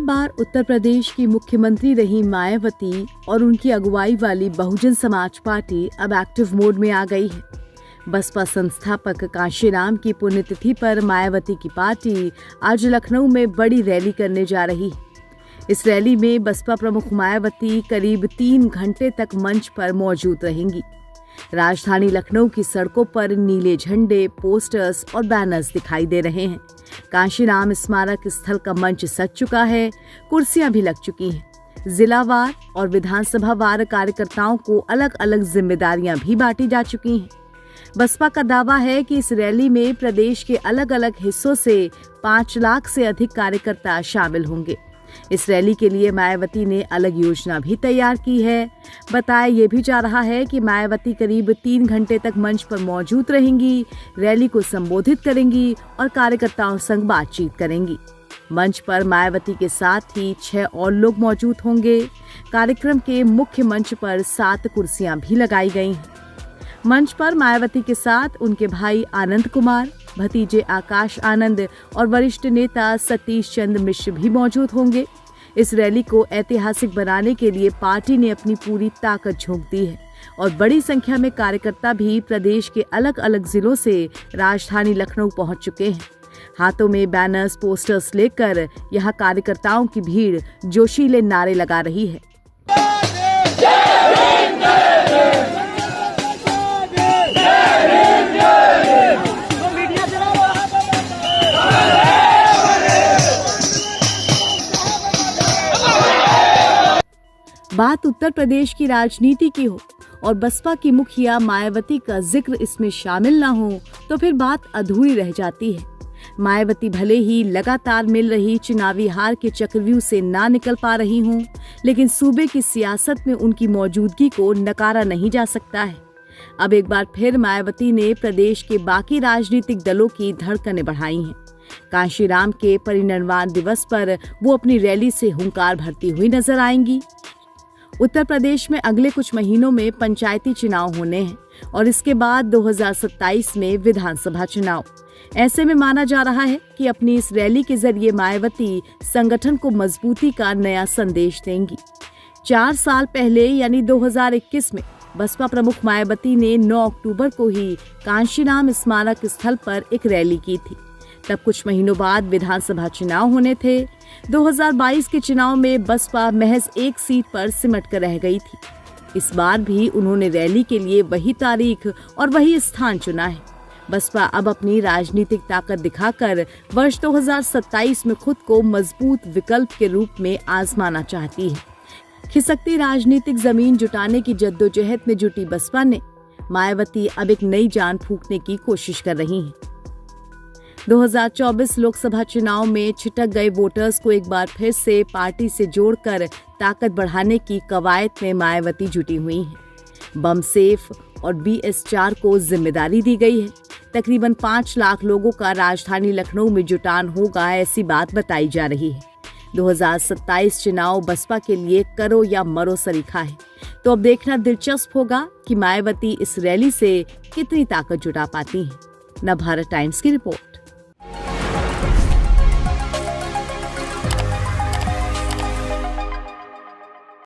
बार उत्तर प्रदेश की मुख्यमंत्री रही मायावती और उनकी अगुवाई वाली बहुजन समाज पार्टी अब एक्टिव मोड में आ गई है। बसपा संस्थापक कांशीराम की पुण्यतिथि पर मायावती की पार्टी आज लखनऊ में बड़ी रैली करने जा रही है। इस रैली में बसपा प्रमुख मायावती करीब 3 घंटे तक मंच पर मौजूद रहेंगी। राजधानी लखनऊ की सड़कों पर नीले झंडे, पोस्टर्स और बैनर्स दिखाई दे रहे हैं। कांशीराम स्मारक स्थल का मंच सज चुका है, कुर्सियां भी लग चुकी हैं। जिलावार और विधानसभा वार कार्यकर्ताओं को अलग अलग जिम्मेदारियां भी बांटी जा चुकी हैं। बसपा का दावा है कि इस रैली में प्रदेश के अलग अलग हिस्सों से 5 लाख से अधिक कार्यकर्ता शामिल होंगे। इस रैली के लिए मायावती ने अलग योजना भी तैयार की है। बताया ये भी जा रहा है कि मायावती करीब 3 घंटे तक मंच पर मौजूद रहेंगी, रैली को संबोधित करेंगी और कार्यकर्ताओं संग बातचीत करेंगी। मंच पर मायावती के साथ ही 6 और लोग मौजूद होंगे। कार्यक्रम के मुख्य मंच पर 7 कुर्सियां भी लगाई गई हैं। मंच पर मायावती के साथ उनके भाई आनंद कुमार, भतीजे आकाश आनंद और वरिष्ठ नेता सतीश चंद्र मिश्र भी मौजूद होंगे। इस रैली को ऐतिहासिक बनाने के लिए पार्टी ने अपनी पूरी ताकत झोंक दी है और बड़ी संख्या में कार्यकर्ता भी प्रदेश के अलग अलग जिलों से राजधानी लखनऊ पहुंच चुके हैं। हाथों में बैनर्स, पोस्टर्स लेकर यहां कार्यकर्ताओं की भीड़ जोशीले नारे लगा रही है। बात उत्तर प्रदेश की राजनीति की हो और बसपा की मुखिया मायावती का जिक्र इसमें शामिल ना हो तो फिर बात अधूरी रह जाती है। मायावती भले ही लगातार मिल रही चुनावी हार के चक्रव्यूह से ना निकल पा रही हों, लेकिन सूबे की सियासत में उनकी मौजूदगी को नकारा नहीं जा सकता है। अब एक बार फिर मायावती ने प्रदेश के बाकी राजनीतिक दलों की धड़कनें बढ़ाई हैं। कांशीराम के परिनिर्वाण दिवस पर वो अपनी रैली से हुंकार भरती हुई नजर आएंगी। उत्तर प्रदेश में अगले कुछ महीनों में पंचायती चुनाव होने हैं और इसके बाद 2027 में विधानसभा चुनाव। ऐसे में माना जा रहा है कि अपनी इस रैली के जरिए मायावती संगठन को मजबूती का नया संदेश देंगी। 4 साल पहले यानी 2021 में बसपा प्रमुख मायावती ने 9 अक्टूबर को ही कांशीराम स्मारक स्थल पर एक रैली की थी। तब कुछ महीनों बाद विधानसभा चुनाव होने थे। 2022 के चुनाव में बसपा महज 1 सीट पर सिमट कर रह गई थी। इस बार भी उन्होंने रैली के लिए वही तारीख और वही स्थान चुना है। बसपा अब अपनी राजनीतिक ताकत दिखाकर वर्ष 2027 में खुद को मजबूत विकल्प के रूप में आजमाना चाहती है। खिसकती राजनीतिक जमीन जुटाने की जद्दोजहद में जुटी बसपा ने मायावती अब एक नई जान फूंकने की कोशिश कर रही हैं। 2024 लोकसभा चुनाव में छिटक गए वोटर्स को एक बार फिर से पार्टी से जोड़कर ताकत बढ़ाने की कवायद में मायावती जुटी हुई हैं। बम सेफ और BS4 को जिम्मेदारी दी गई है। तकरीबन 5 लाख लोगों का राजधानी लखनऊ में जुटान होगा, ऐसी बात बताई जा रही है। 2027 चुनाव बसपा के लिए करो या मरो सरीखा है। तो अब देखना दिलचस्प होगा कि मायावती इस रैली से कितनी ताकत जुटा पाती हैं। नवभारत टाइम्स की रिपोर्ट।